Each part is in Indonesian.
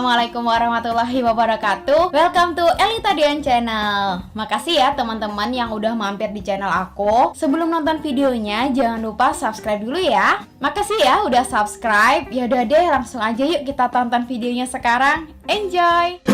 Assalamualaikum warahmatullahi wabarakatuh. Welcome to Elita Dian Channel. Makasih ya teman-teman yang udah mampir di channel aku. Sebelum nonton videonya, jangan lupa subscribe dulu ya. Makasih ya udah subscribe. Ya udah deh, langsung aja yuk kita tonton videonya sekarang. Enjoy!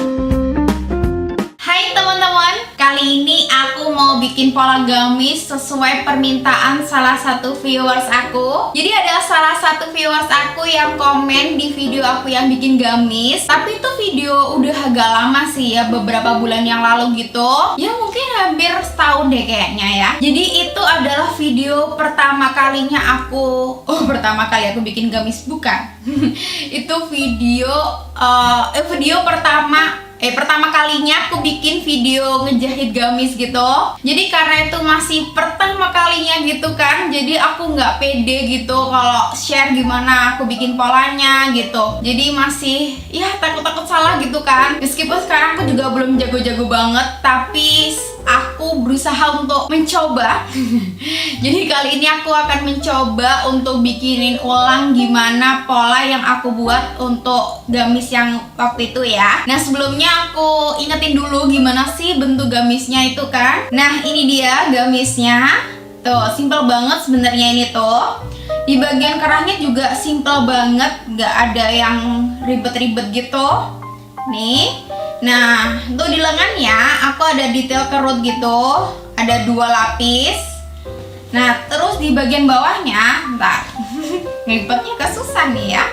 Hai teman-teman, kali ini aku mau bikin pola gamis sesuai permintaan salah satu viewers aku. Jadi ada salah satu viewers aku yang komen di video aku yang bikin gamis. Tapi itu video udah agak lama sih ya, beberapa bulan yang lalu gitu. Ya mungkin hampir setahun deh kayaknya ya. Jadi itu adalah video pertama kalinya aku pertama kali aku bikin gamis, bukan. Itu video pertama kalinya aku bikin video ngejahit gamis gitu. Jadi karena itu masih pertama kalinya gitu kan, jadi aku nggak pede gitu kalau share gimana aku bikin polanya gitu. Jadi masih ya takut-takut salah gitu kan. Meskipun sekarang aku juga belum jago-jago banget, tapi aku berusaha untuk mencoba. Jadi kali ini aku akan mencoba untuk bikinin ulang gimana pola yang aku buat untuk gamis yang waktu itu ya. Nah sebelumnya aku ingetin dulu gimana sih bentuk gamisnya itu kan. Nah ini dia gamisnya. Tuh simple banget sebenarnya ini tuh. Di bagian kerahnya juga simple banget, nggak ada yang ribet-ribet gitu. Nih. Nah, untuk di lengannya aku ada detail kerut gitu, ada 2 lapis. Nah, terus di bagian bawahnya, bentar, ngelipetnya agak susah nih ya.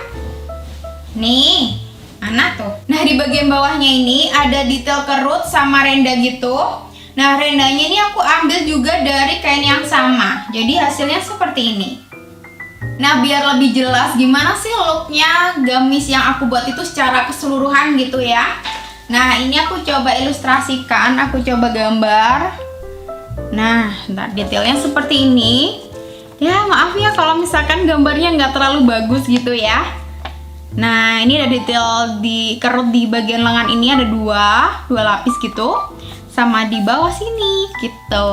Nih, mana tuh? Nah, di bagian bawahnya ini ada detail kerut sama renda gitu. Nah, rendanya ini aku ambil juga dari kain yang sama, jadi hasilnya seperti ini. Nah, biar lebih jelas gimana sih looknya gamis yang aku buat itu secara keseluruhan gitu ya. Nah ini aku coba ilustrasikan, aku coba gambar. Nah detailnya seperti ini. Ya maaf ya kalau misalkan gambarnya nggak terlalu bagus gitu ya. Nah ini ada detail di kerut di bagian lengan ini ada dua lapis gitu. Sama di bawah sini gitu.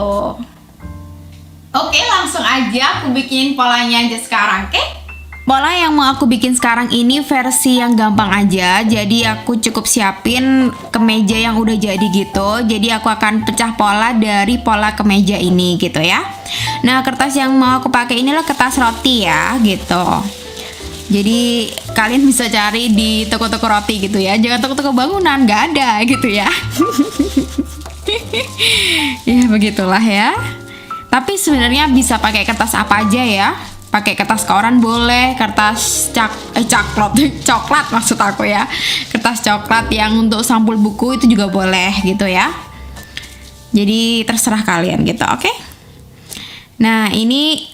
Oke langsung aja aku bikin polanya aja sekarang, oke? Pola yang mau aku bikin sekarang ini versi yang gampang aja. Jadi aku cukup siapin kemeja yang udah jadi gitu. Jadi aku akan pecah pola dari pola kemeja ini gitu ya. Nah kertas yang mau aku pakai inilah kertas roti ya gitu. Jadi kalian bisa cari di toko-toko roti gitu ya. Jangan toko-toko bangunan, nggak ada gitu ya. Ya begitulah ya. Tapi sebenarnya bisa pakai kertas apa aja ya. Pakai kertas koran boleh, kertas coklat maksud aku ya. Kertas coklat yang untuk sampul buku itu juga boleh gitu ya. Jadi terserah kalian gitu, oke? Nah, ini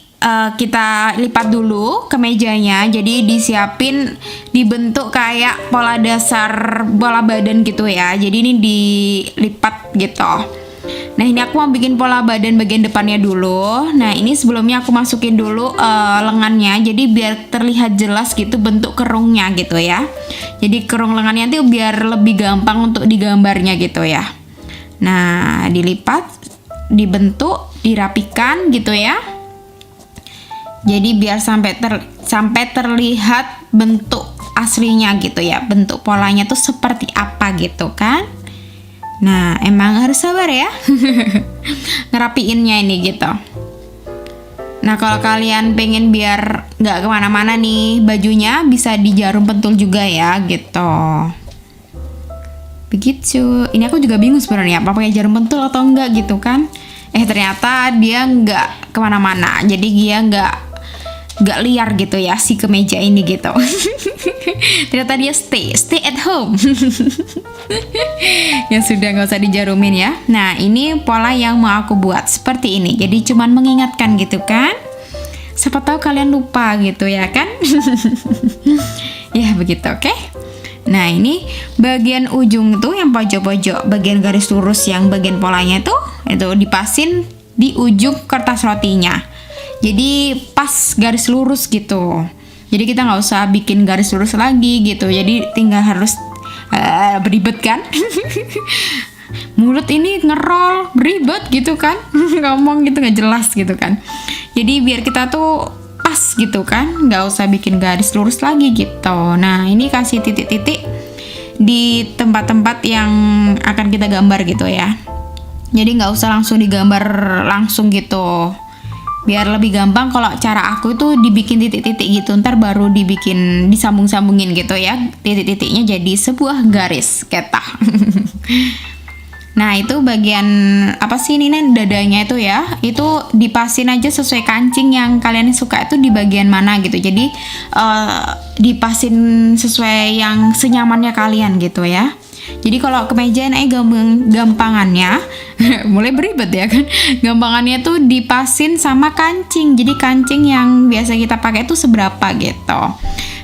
kita lipat dulu kemejanya. Jadi disiapin dibentuk kayak pola dasar bola badan gitu ya. Jadi ini dilipat gitu. Nah ini aku mau bikin pola badan bagian depannya dulu. Nah ini sebelumnya aku masukin dulu lengannya. Jadi biar terlihat jelas gitu bentuk kerungnya gitu ya. Jadi kerung lengannya itu biar lebih gampang untuk digambarnya gitu ya. Nah dilipat, dibentuk, dirapikan gitu ya. Jadi biar sampai terlihat bentuk aslinya gitu ya. Bentuk polanya tuh seperti apa gitu kan. Nah emang harus sabar ya ngerapiinnya ini gitu. Nah kalau kalian pengen biar nggak kemana-mana nih bajunya, bisa di jarum pentul juga ya gitu. Begitu. Ini aku juga bingung sebenarnya apa pakai jarum pentul atau enggak gitu kan. Ternyata dia nggak kemana-mana, jadi dia nggak liar gitu ya si kemeja ini gitu. Ternyata dia stay at home. Ya sudah, nggak usah dijarumin ya. Nah ini pola yang mau aku buat seperti ini. Jadi cuman mengingatkan gitu kan. Siapa tahu kalian lupa gitu ya kan. Ya begitu, oke? Nah ini bagian ujung tuh yang pojok-pojok, bagian garis lurus yang bagian polanya itu dipasin di ujung kertas rotinya. Jadi pas garis lurus gitu. Jadi kita nggak usah bikin garis lurus lagi gitu. Jadi tinggal harus beribet kan. Mulut ini ngerol, beribet gitu kan. Ngomong gitu nggak jelas gitu kan. Jadi biar kita tuh pas gitu kan, nggak usah bikin garis lurus lagi gitu. Nah ini kasih titik-titik di tempat-tempat yang akan kita gambar gitu ya. Jadi nggak usah langsung digambar langsung gitu, biar lebih gampang. Kalau cara aku itu dibikin titik-titik gitu, ntar baru dibikin disambung-sambungin gitu ya, titik-titiknya jadi sebuah garis ketah. Nah itu bagian apa sih ini nih, dadanya itu ya, itu dipasin aja sesuai kancing yang kalian suka itu di bagian mana gitu. Jadi dipasin sesuai yang senyamannya kalian gitu ya. Jadi kalau kemeja gampangannya mulai beribet ya kan. Gampangannya tuh dipasin sama kancing. Jadi kancing yang biasa kita pakai itu seberapa gitu.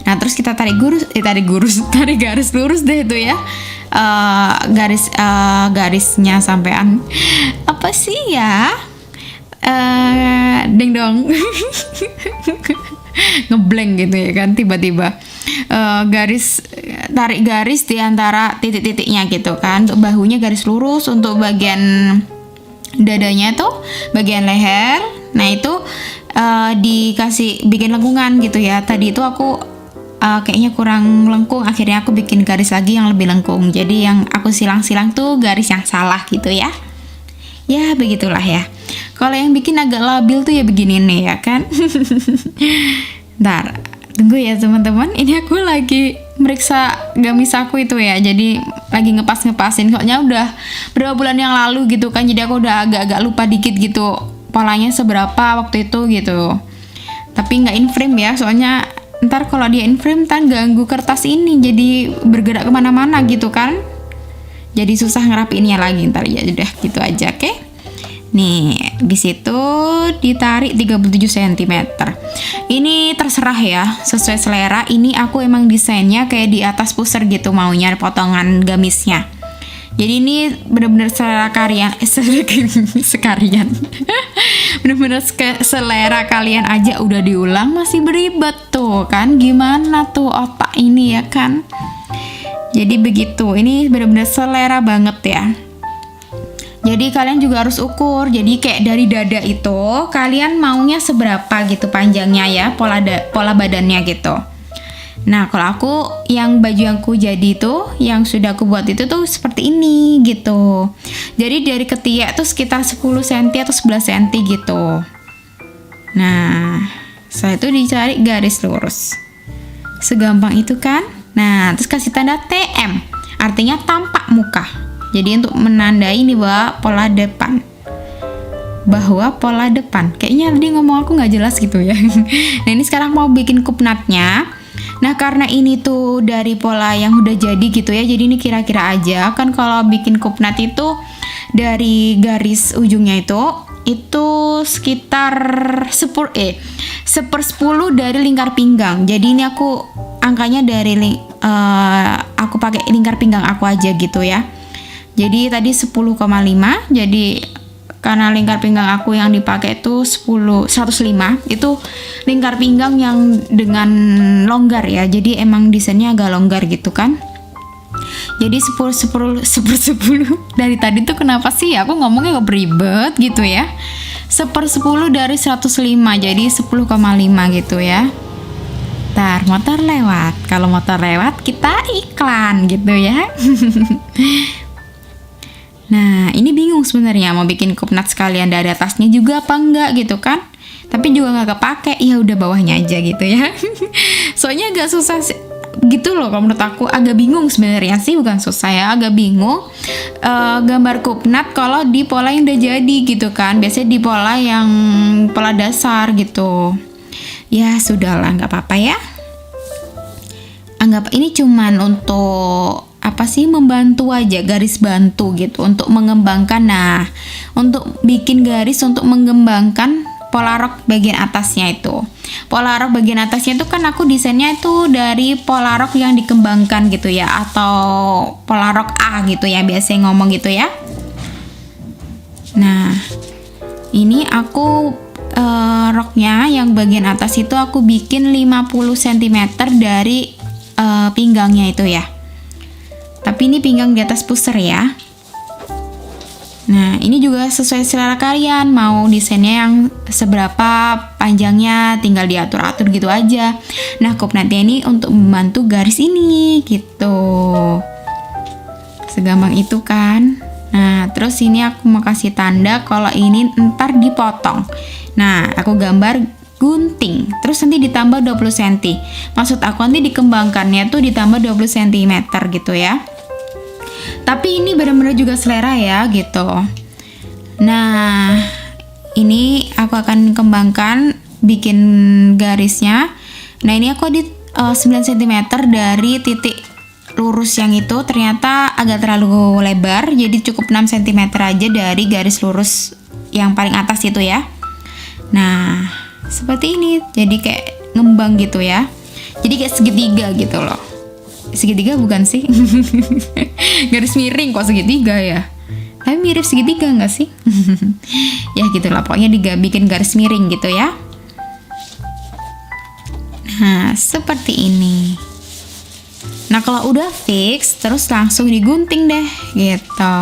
Nah, terus kita tarik garis lurus deh itu ya. Garisnya sampean apa sih ya? Ding dong. Ngeblank gitu ya kan tiba-tiba. Tarik garis di antara titik-titiknya gitu kan. Untuk bahunya garis lurus, untuk bagian dadanya tuh bagian leher. Nah itu dikasih bikin lengkungan gitu ya. Tadi itu aku kayaknya kurang lengkung, akhirnya aku bikin garis lagi yang lebih lengkung. Jadi yang aku silang-silang tuh garis yang salah gitu ya. Ya begitulah ya. Kalau yang bikin agak labil tuh ya begini nih ya kan. Ntar tunggu ya teman-teman, ini aku lagi meriksa gamis aku itu ya, jadi lagi ngepasin. Soalnya udah berapa bulan yang lalu gitu kan, jadi aku udah agak-agak lupa dikit gitu polanya seberapa waktu itu gitu. Tapi nggak in frame ya, soalnya ntar kalau dia in frame ntar ganggu kertas ini, jadi bergerak kemana-mana gitu kan, jadi susah ngerapiinnya lagi ntar. Ya udah gitu aja, oke? Nih, di situ ditarik 37 cm. Ini terserah ya, sesuai selera. Ini aku emang desainnya kayak di atas pusar gitu maunya potongan gamisnya. Jadi ini bener-bener selera kalian, bener-bener selera kalian aja udah diulang masih beribet tuh kan. Gimana tuh otak ini ya kan? Jadi begitu, ini bener-bener selera banget ya. Jadi kalian juga harus ukur. Jadi kayak dari dada itu kalian maunya seberapa gitu panjangnya ya, pola badannya gitu. Nah kalau aku yang baju yang aku jadi tuh, yang sudah aku buat itu tuh seperti ini gitu. Jadi dari ketiak tuh sekitar 10 cm atau 11 cm gitu. Nah setelah itu dicari garis lurus. Segampang itu kan. Nah terus kasih tanda TM, artinya tampak muka. Jadi untuk menandai ini bahwa pola depan. Kayaknya tadi ngomong aku nggak jelas gitu ya. Nah ini sekarang mau bikin kupnatnya. Nah karena ini tuh dari pola yang udah jadi gitu ya, jadi ini kira-kira aja. Kan kalau bikin kupnat itu dari garis ujungnya itu sekitar 1/10 dari lingkar pinggang. Jadi ini aku angkanya dari aku pakai lingkar pinggang aku aja gitu ya. Jadi tadi 10,5. Jadi karena lingkar pinggang aku yang dipakai itu 105, itu lingkar pinggang yang dengan longgar ya. Jadi emang desainnya agak longgar gitu kan. Jadi 10 dari tadi tuh kenapa sih aku ngomongnya gak beribet gitu ya. 1/10 dari 105, jadi 10,5 gitu ya. Ntar motor lewat. Kalau motor lewat kita iklan gitu ya. Nah, ini bingung sebenarnya mau bikin kupnat sekalian dari atasnya juga apa enggak gitu kan. Tapi juga nggak kepake, ya udah bawahnya aja gitu ya. Soalnya agak susah gitu loh kalau menurut aku, agak bingung sebenarnya sih, bukan susah ya, agak bingung gambar kupnat kalau di pola yang udah jadi gitu kan. Biasanya di pola dasar gitu. Ya sudahlah, nggak apa-apa ya. Anggap ini cuman untuk membantu aja, garis bantu gitu untuk mengembangkan. Nah, untuk bikin garis untuk mengembangkan pola rok bagian atasnya itu. Pola rok bagian atasnya itu kan aku desainnya itu dari pola rok yang dikembangkan gitu ya, atau pola rok A gitu ya, biasanya ngomong gitu ya. Nah, ini aku roknya yang bagian atas itu aku bikin 50 cm dari pinggangnya itu ya. Tapi ini pinggang di atas pusar ya. Nah, ini juga sesuai selera kalian. Mau desainnya yang seberapa panjangnya tinggal diatur-atur gitu aja. Nah, kupnatnya ini untuk membantu garis ini gitu. segampang itu kan. Nah, terus ini aku mau kasih tanda kalau ini ntar dipotong. Nah, aku gambar gunting, terus nanti ditambah 20 cm. Maksud aku nanti dikembangkannya tuh ditambah 20 cm gitu ya. Tapi ini benar-benar juga selera ya gitu. Nah, ini aku akan kembangkan, bikin garisnya. Nah, ini aku di 9 cm dari titik lurus yang itu ternyata agak terlalu lebar, jadi cukup 6 cm aja dari garis lurus yang paling atas itu ya. Nah, seperti ini, jadi kayak ngembang gitu ya, jadi kayak segitiga gitu loh. Segitiga bukan sih? Garis miring kok segitiga ya, tapi mirip segitiga nggak sih? Ya gitulah, pokoknya bikin garis miring gitu ya. Nah, seperti ini. Nah, kalau udah fix, terus langsung digunting deh, gitu.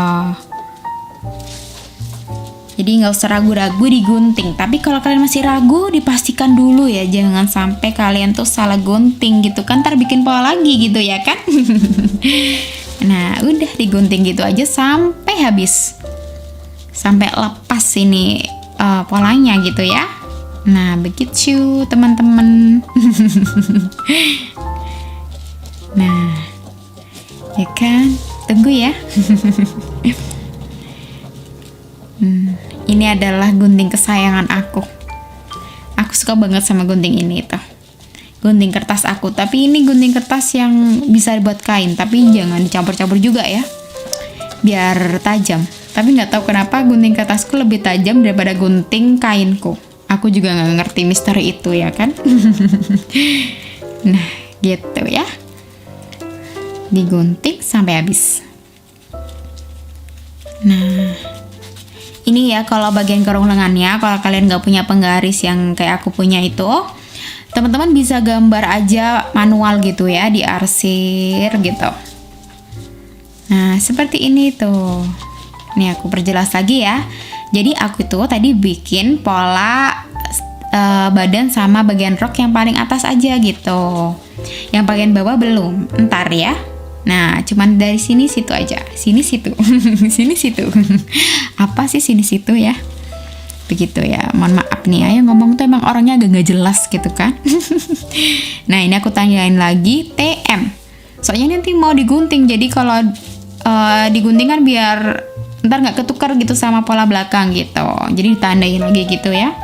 Jadi nggak usah ragu-ragu digunting. Tapi kalau kalian masih ragu, dipastikan dulu ya, jangan sampai kalian tuh salah gunting gitu kan, ntar bikin pola lagi gitu ya kan. Nah, udah digunting gitu aja sampai habis, sampai lepas ini polanya gitu ya. Nah, begitu teman-teman. Nah, ya kan, tunggu ya. Ini adalah gunting kesayangan aku. Aku suka banget sama gunting ini tuh. Gunting kertas aku, tapi ini gunting kertas yang bisa dibuat kain, tapi jangan dicampur-campur juga ya, biar tajam. Tapi nggak tahu kenapa gunting kertasku lebih tajam daripada gunting kainku. Aku juga nggak ngerti misteri itu ya kan. Nah, gitu ya. Digunting sampai habis. Nah, ini ya kalau bagian kerung lengannya, kalau kalian nggak punya penggaris yang kayak aku punya itu, teman-teman bisa gambar aja manual gitu ya, diarsir gitu. Nah, seperti ini tuh. Nih aku perjelas lagi ya. Jadi aku tuh tadi bikin pola badan sama bagian rok yang paling atas aja gitu. Yang bagian bawah belum, ntar ya. Nah, cuman dari sini situ aja, sini situ, sini situ. Apa sih sini situ ya? Begitu ya. Mohon maaf nih, Ayo ngomong tuh emang orangnya agak nggak jelas gitu kan. Nah, ini aku tanyain lagi TM. Soalnya nanti mau digunting, jadi kalau digunting kan biar ntar nggak ketukar gitu sama pola belakang gitu. Jadi ditandain lagi gitu ya.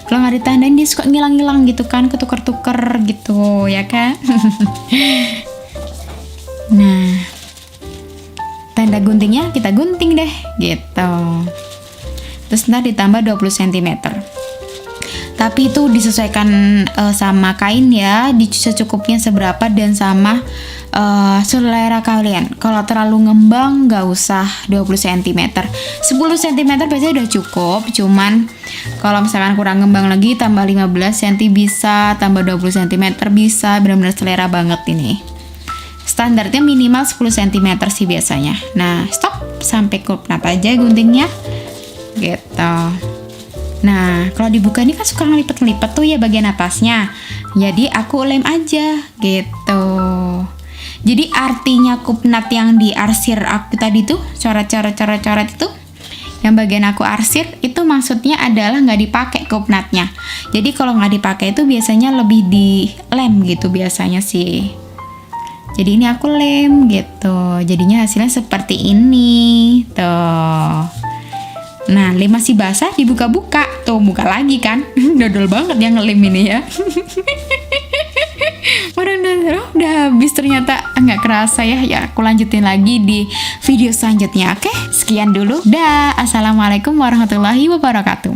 Kalau nggak ditandain dia suka ngilang-ngilang gitu kan, ketukar-tukar gitu ya kan. Nah, tanda guntingnya kita gunting deh gitu. Terus ntar ditambah 20 cm. Tapi itu disesuaikan sama kain ya, secukupnya seberapa dan sama selera kalian. Kalau terlalu ngembang nggak usah 20 cm. 10 cm biasanya udah cukup. Cuman kalau misalkan kurang ngembang lagi tambah 15 cm bisa, tambah 20 cm bisa, benar-benar selera banget ini. Standarnya minimal 10 cm sih biasanya. Nah, stop sampai kupnat aja guntingnya. Gitu. Nah, kalau dibuka ini kan suka ngelipet-ngelipet tuh ya bagian atasnya. Jadi aku lem aja gitu. Jadi artinya kupnat yang diarsir aku tadi tuh, coret-coret itu, yang bagian aku arsir itu maksudnya adalah nggak dipakai kupnatnya. Jadi kalau nggak dipakai itu biasanya lebih dilem gitu biasanya sih. Jadi ini aku lem gitu. Jadinya hasilnya seperti ini tuh. Nah, lem masih basah dibuka-buka. Tuh, buka lagi kan. Dodol banget yang ngelem ini ya. Udah habis ternyata, nggak kerasa ya. Ya, aku lanjutin lagi di video selanjutnya. Oke, sekian dulu. Dah. Assalamualaikum warahmatullahi wabarakatuh.